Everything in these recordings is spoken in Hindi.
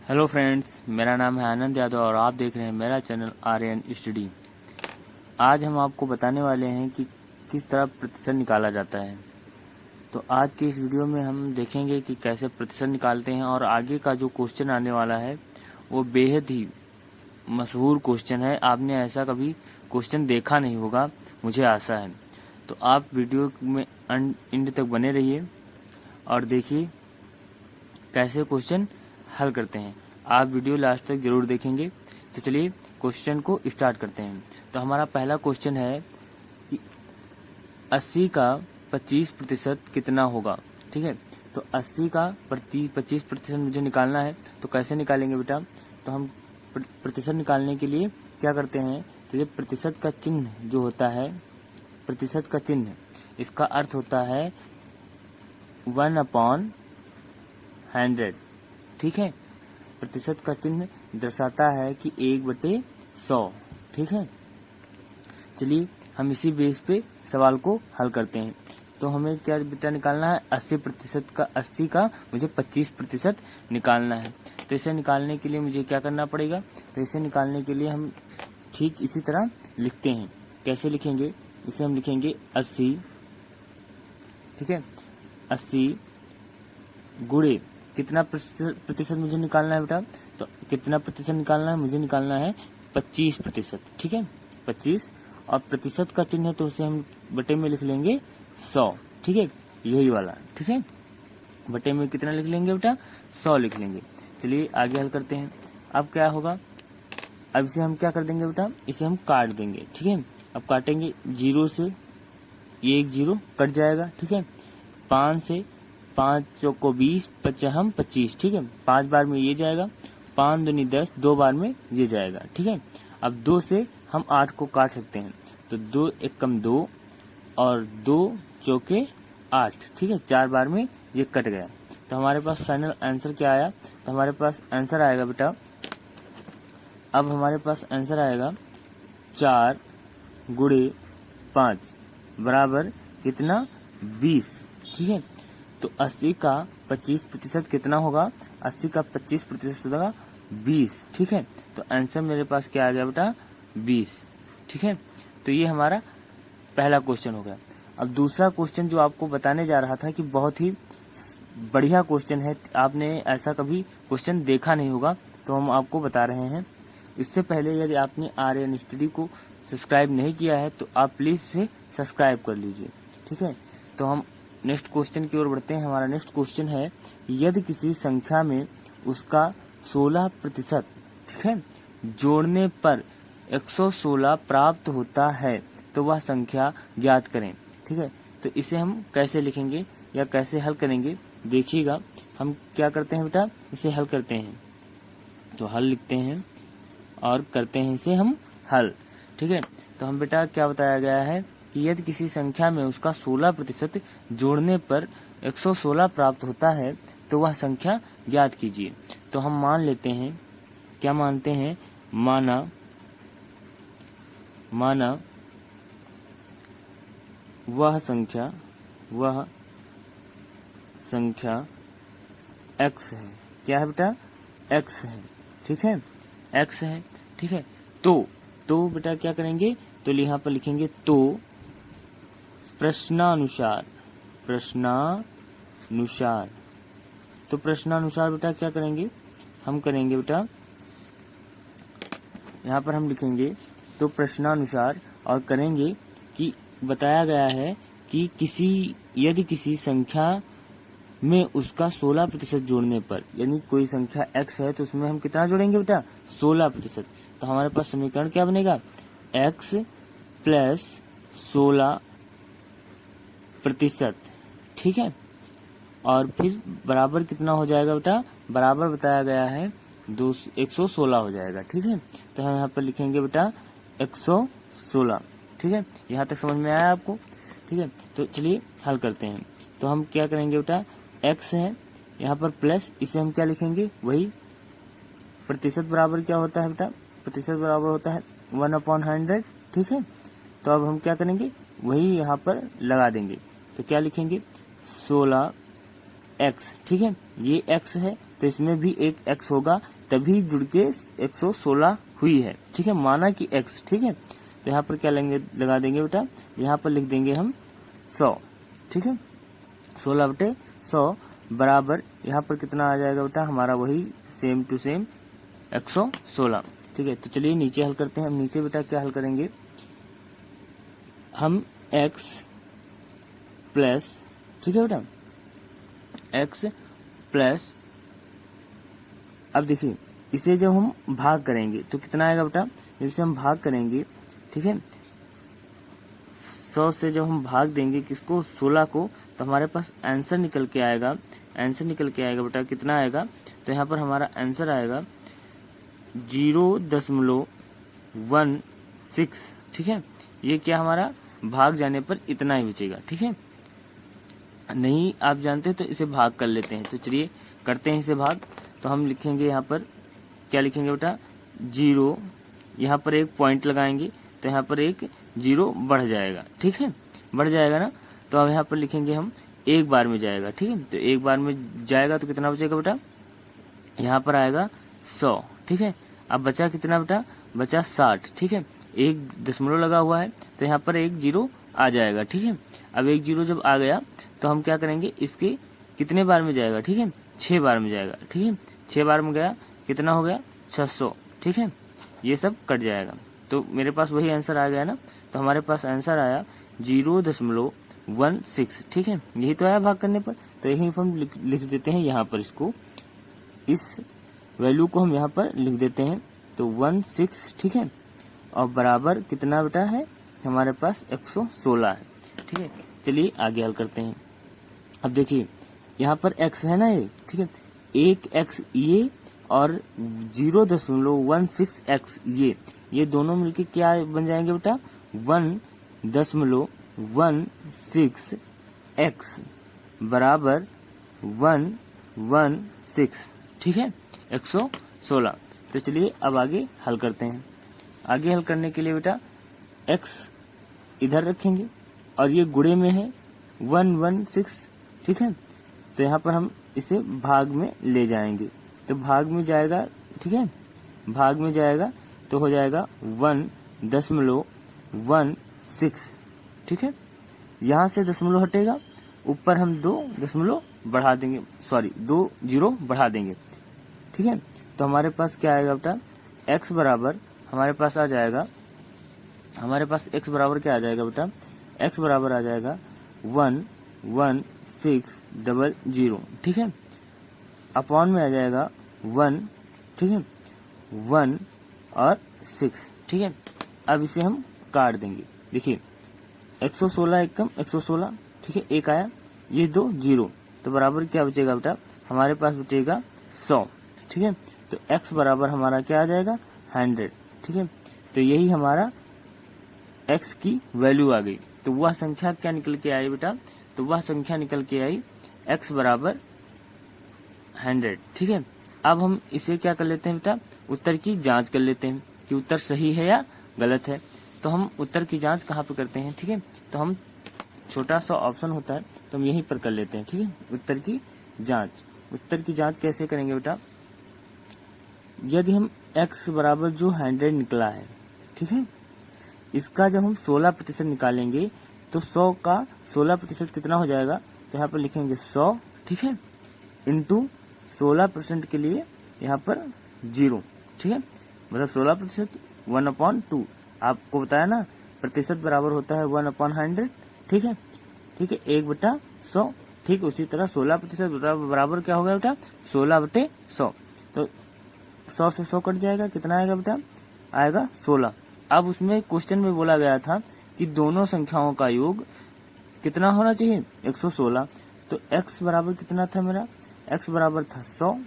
हेलो फ्रेंड्स, मेरा नाम है आनंद यादव और आप देख रहे हैं मेरा चैनल आर्यन स्टडी। आज हम आपको बताने वाले हैं कि किस तरह प्रतिशत निकाला जाता है। तो आज की इस वीडियो में हम देखेंगे कि कैसे प्रतिशत निकालते हैं और आगे का जो क्वेश्चन आने वाला है वो बेहद ही मशहूर क्वेश्चन है। आपने ऐसा कभी क्वेश्चन देखा नहीं होगा, मुझे आशा है। तो आप वीडियो में एंड तक बने रहिए और देखिए कैसे क्वेश्चन हल करते हैं। आप वीडियो लास्ट तक जरूर देखेंगे। तो चलिए क्वेश्चन को स्टार्ट करते हैं। तो हमारा पहला क्वेश्चन है कि 80 का 25% कितना होगा। ठीक है, तो 80 का 25% मुझे निकालना है। तो कैसे निकालेंगे बेटा? तो हम प्रतिशत निकालने के लिए क्या करते हैं, तो ये प्रतिशत का चिन्ह जो होता है, प्रतिशत का चिन्ह, इसका अर्थ होता है 1/100। ठीक है, प्रतिशत का चिन्ह दर्शाता है कि 1/100। ठीक है, चलिए हम इसी बेस पे सवाल को हल करते हैं। तो हमें क्या बेटा निकालना है? 80 का मुझे 25% निकालना है। तो इसे निकालने के लिए मुझे क्या करना पड़ेगा? तो इसे निकालने के लिए हम ठीक इसी तरह लिखते हैं। कैसे लिखेंगे? इसे हम लिखेंगे 80, ठीक है, 80 गुणे कितना प्रतिशत मुझे निकालना है बेटा? तो कितना प्रतिशत निकालना है? मुझे निकालना है 25%। ठीक है, 25, और प्रतिशत का चिन्ह है तो उसे हम बटे में लिख लेंगे 100। ठीक है, यही वाला। ठीक है, बटे में कितना लिख लेंगे बेटा? 100 लिख लेंगे। चलिए आगे हल करते हैं। अब क्या होगा? अब इसे हम क्या कर देंगे बेटा? इसे हम काट देंगे। ठीक है, अब काटेंगे 0 से, ये 1 0 कट जाएगा। ठीक है, 5 से 5 चौको 20, 5 25। ठीक है, 5 बार में ये जाएगा, 5 दूनी 10, 2 बार में ये जाएगा। ठीक है, अब 2 से हम 8 को काट सकते हैं। तो 2 1 कम 2 और 2 चौके 8। ठीक है, 4 बार में ये कट गया। तो हमारे पास फाइनल आंसर क्या आया? तो हमारे पास आंसर आएगा बेटा, अब हमारे पास आंसर आएगा 4 गुणे 5 बराबर कितना? 20। ठीक है, तो 80 का 25% कितना होगा? 80 का 25% होगा 20। ठीक है, तो आंसर मेरे पास क्या आ गया बेटा? 20। ठीक है, तो ये हमारा पहला क्वेश्चन हो गया। अब दूसरा क्वेश्चन जो आपको बताने जा रहा था कि बहुत ही बढ़िया क्वेश्चन है, आपने ऐसा कभी क्वेश्चन देखा नहीं होगा, तो हम आपको बता रहे हैं। इससे पहले यदि आपने आर्यन स्टडी को सब्सक्राइब नहीं किया है तो आप प्लीज़ इसे सब्सक्राइब कर लीजिए। ठीक है, तो हम नेक्स्ट क्वेश्चन की ओर बढ़ते हैं। हमारा नेक्स्ट क्वेश्चन है, यदि किसी संख्या में उसका 16% ठीक है जोड़ने पर 116 प्राप्त होता है तो वह संख्या ज्ञात करें। ठीक है, तो इसे हम कैसे लिखेंगे या कैसे हल करेंगे, देखिएगा। हम क्या करते हैं बेटा? इसे हल करते हैं। तो हल लिखते हैं और करते हैं इसे हम हल। ठीक है, तो हम बेटा क्या बताया गया है कि यदि किसी संख्या में उसका 16% जोड़ने पर 116 प्राप्त होता है तो वह संख्या ज्ञात कीजिए। तो हम मान लेते हैं, क्या मानते हैं? माना वह संख्या x है। क्या है बेटा? x है। ठीक है, x है। ठीक है, तो बेटा क्या करेंगे? तो यहाँ पर लिखेंगे तो प्रश्नानुसार। तो प्रश्नानुसार बेटा क्या करेंगे? हम करेंगे बेटा, यहाँ पर हम लिखेंगे तो प्रश्नानुसार और करेंगे कि बताया गया है कि यदि किसी संख्या में उसका 16% जोड़ने पर, यानी कोई संख्या x है तो उसमें हम कितना जोड़ेंगे बेटा? 16%। तो हमारे पास समीकरण क्या बनेगा? x plus 16%। ठीक है, और फिर बराबर कितना हो जाएगा बेटा? बराबर बताया गया है 116 हो जाएगा। ठीक है, तो हम यहाँ पर लिखेंगे बेटा 116। ठीक है, यहाँ तक समझ में आया आपको? ठीक है, तो चलिए हल करते हैं। तो हम क्या करेंगे बेटा? x है यहाँ पर प्लस, इसे हम क्या लिखेंगे? वही प्रतिशत बराबर क्या होता है बेटा? प्रतिशत बराबर होता है 1/100। ठीक है, तो अब हम क्या करेंगे? वही यहाँ पर लगा देंगे। तो क्या लिखेंगे? 16 x, ठीक है, ये x है तो इसमें भी एक x होगा, तभी जुड़ के 116 हुई है, ठीक है, माना कि x, ठीक है। तो यहाँ पर क्या लगा देंगे बेटा, यहाँ पर लिख देंगे हम 100, ठीक है, 16/100 बराबर यहाँ पर कितना आ जाएगा बेटा, हमारा वही सेम टू सेम 116, ठीक है। तो चलिए नीचे हल करते हैं। हम नीचे बेटा क्या हल करेंगे, हम x प्लस, ठीक है बेटा, x प्लस, अब देखिए इसे जब हम भाग करेंगे तो कितना आएगा बेटा, जब इसे हम भाग करेंगे, ठीक है, 100 से जब हम भाग देंगे किसको, 16 को, तो हमारे पास आंसर निकल के आएगा, आंसर निकल के आएगा बेटा, कितना आएगा, तो यहाँ पर हमारा आंसर आएगा 0.16, ठीक है। ये क्या हमारा भाग जाने पर इतना ही बचेगा, ठीक है। नहीं आप जानते तो इसे भाग कर लेते हैं, तो चलिए करते हैं इसे भाग। तो हम लिखेंगे यहाँ पर क्या लिखेंगे बेटा, 0, यहाँ पर एक पॉइंट लगाएंगे तो यहाँ पर एक 0 बढ़ जाएगा, ठीक है, बढ़ जाएगा ना। तो अब यहाँ पर लिखेंगे हम एक बार में जाएगा, ठीक है, तो एक बार में जाएगा तो कितना बचेगा बेटा, यहाँ पर आएगा 100, ठीक है। अब बचा कितना बेटा, बचा 60, ठीक है, एक दशमलव लगा हुआ है तो यहाँ पर एक 0 आ जाएगा, ठीक है। अब एक 0 जब आ गया तो हम क्या करेंगे, इसके कितने बार में जाएगा, ठीक है, 6 बार में जाएगा, ठीक है, 6 बार में गया, कितना हो गया 600, ठीक है, ये सब कट जाएगा। तो मेरे पास वही आंसर आ गया ना, तो हमारे पास आंसर आया 0.16, ठीक है, यही तो आया भाग करने पर। तो यही हम लिख देते हैं यहाँ पर, इसको, इस वैल्यू को हम यहाँ पर लिख देते हैं, तो 16, ठीक है, और बराबर कितना बेटा है, हमारे पास 116 है, ठीक है। चलिए आगे हल करते हैं। अब देखिए यहाँ पर x है ना ये, ठीक है, एक x ये और 0.16x ये दोनों मिलके क्या बन जाएंगे बेटा, 1.16x बराबर 116, ठीक है, 116। तो चलिए अब आगे हल करते हैं। आगे हल करने के लिए बेटा x इधर रखेंगे और ये गुणे में है 116, ठीक है, तो यहाँ पर हम इसे भाग में ले जाएंगे, तो भाग में जाएगा, ठीक है, भाग में जाएगा तो हो जाएगा 1.16, ठीक है। यहाँ से दशमलव हटेगा, ऊपर हम 2 दशमलव बढ़ा देंगे, सॉरी 2 0 बढ़ा देंगे, ठीक है। तो हमारे पास क्या आएगा बेटा, x बराबर हमारे पास आ जाएगा, हमारे पास x बराबर क्या आ जाएगा बेटा, x बराबर आ जाएगा 11600, ठीक है, अपॉन में आ जाएगा 1, ठीक है, 1 और 6, ठीक है। अब इसे हम काट देंगे, देखिए 116 एकम 116, ठीक है, एक आया, ये 2 0, तो बराबर क्या बचेगा बेटा, हमारे पास बचेगा 100, ठीक है। तो x बराबर हमारा क्या आ जाएगा, 100, ठीक है। तो यही हमारा x की वैल्यू आ गई। तो वह संख्या क्या निकल के आई बेटा, तो वह संख्या निकल के आई x बराबर 100, ठीक है। अब हम इसे क्या कर लेते हैं बेटा, उत्तर की जांच कर लेते हैं कि उत्तर सही है या गलत है। तो हम उत्तर की जांच कहाँ पे करते हैं, ठीक है, तो हम छोटा सा ऑप्शन होता है तो हम यहीं पर कर लेते हैं, ठीक है, उत्तर की जांच। उत्तर की जांच कैसे करेंगे बेटा, यदि हम x बराबर जो 100 निकला है, ठीक है, इसका जब हम 16% निकालेंगे तो 100 का 16% कितना हो जाएगा, तो यहाँ पर लिखेंगे 100, ठीक है, इंटू 16% के लिए यहाँ पर 0, ठीक है, मतलब 16% 1/2, आपको बताया ना प्रतिशत बराबर होता है 1/100, ठीक है, ठीक है, 1/100, ठीक, उसी तरह 16% बराबर क्या होगा बेटा, 16/100, तो 100 से 100 कट जाएगा, कितना आएगा बेटा, आएगा 16। अब उसमें क्वेश्चन में बोला गया था कि दोनों संख्याओं का योग कितना होना चाहिए, 116, तो x बराबर कितना था मेरा, x बराबर था 100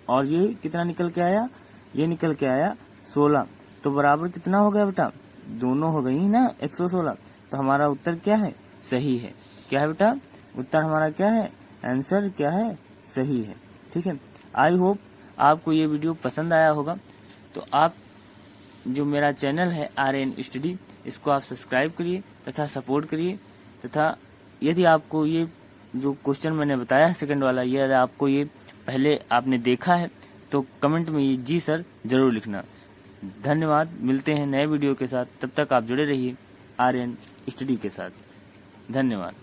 और ये कितना निकल के आया, ये निकल के आया 16, तो बराबर कितना हो गया बेटा, दोनों हो गई ना 116। तो हमारा उत्तर क्या है, सही है, क्या है बेटा, उत्तर हमारा क्या है, आंसर क्या है, सही है, ठीक है। आई होप आपको ये वीडियो पसंद आया होगा। तो आप जो मेरा चैनल है RN स्टडी, इसको आप सब्सक्राइब करिए तथा सपोर्ट करिए, तथा यदि आपको ये जो क्वेश्चन मैंने बताया सेकंड वाला, ये यदि आपको ये पहले आपने देखा है तो कमेंट में ये जी सर जरूर लिखना। धन्यवाद, मिलते हैं नए वीडियो के साथ, तब तक आप जुड़े रहिए आर्यन स्टडी के साथ। धन्यवाद।